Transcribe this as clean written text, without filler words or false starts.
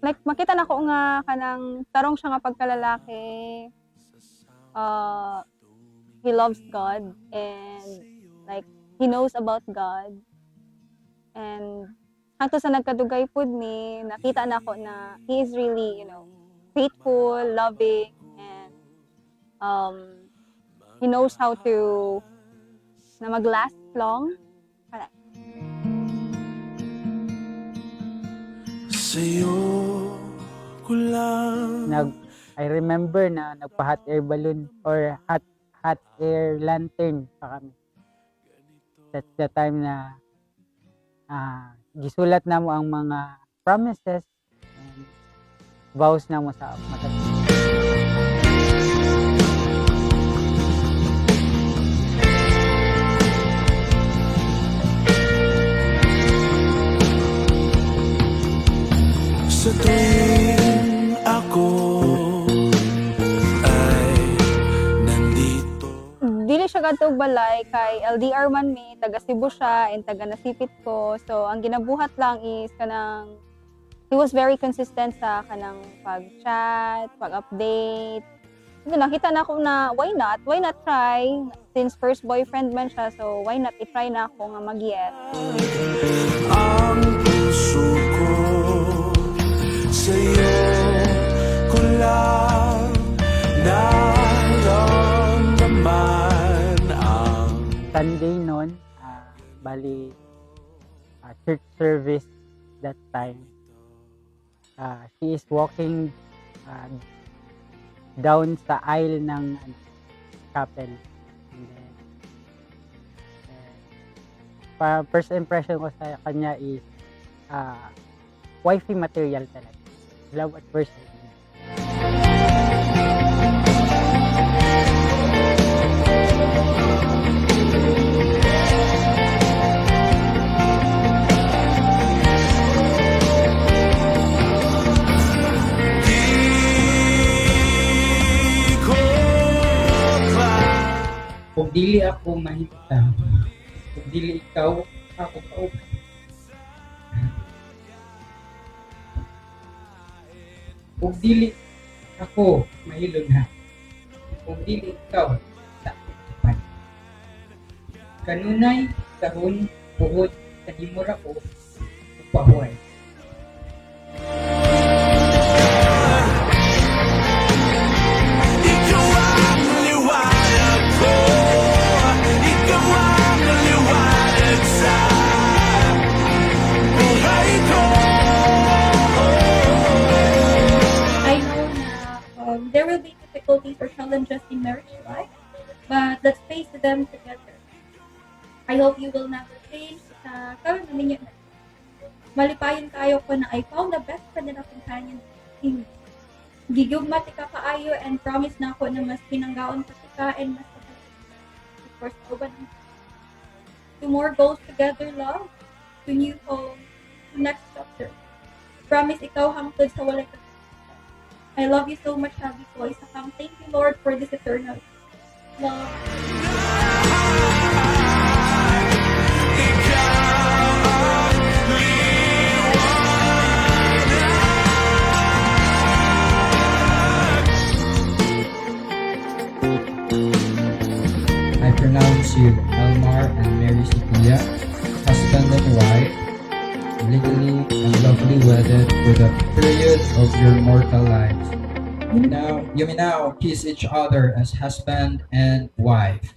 like makita nako nga kanang tarong siya nga pagkalalaki, he loves God and like he knows about God. And hangtod sa nagkadugay pud mi, nakita nako na he is really, faithful, loving, and he knows how to na mag-last long. Sa'yo ko lang. I remember na nagpa-hot air balloon or hot air lantern pa kami. That's the time na gisulat na mo ang mga promises and vows na mo sa mata. Sa tuwing ako ay nandito. Dili siya kadtog balay kay LDR man mi, taga Cebu siya and taga Nasipit ko. So ang ginabuhat lang is kanang he was very consistent sa kanang pag-chat, pag-update. So nakita na ko na why not try since first boyfriend man siya, so why not i-try na ako nga mag-yes. Ang puso ko sa'yo ko lang naramdaman ang Sunday noon, bali church service that time. She is walking down sa aisle ng chapel. And then, first impression ko sa kanya is wifey material talaga. Love at first sight. Kung dili ako mahita, kung dili ikaw, ako kauban. Kung dili ako mahilon ha, kung dili ikaw, sa akin. Kanunay, kahon, buhod, kanimura ko, upahuay. There will be difficulties or challenges in marriage life, but let's face them together. I hope you will never change sa karon ninyo. Malipayon kayo ko na I found the best friend and a companion in gigugma tika kaayo and promise na ako na mas pinanggaon pa tika and mas of course uban to more goals together, love, to new home, to next chapter. Promise ikaw hangtod sa walay ka. I love you so much, Happy Boy. Thank you, Lord, for this eternal love. I pronounce you Elmar and Mary Sophia, husband and wife, legally and lawfully wedded for the period of your mortal lives. You may now kiss each other as husband and wife.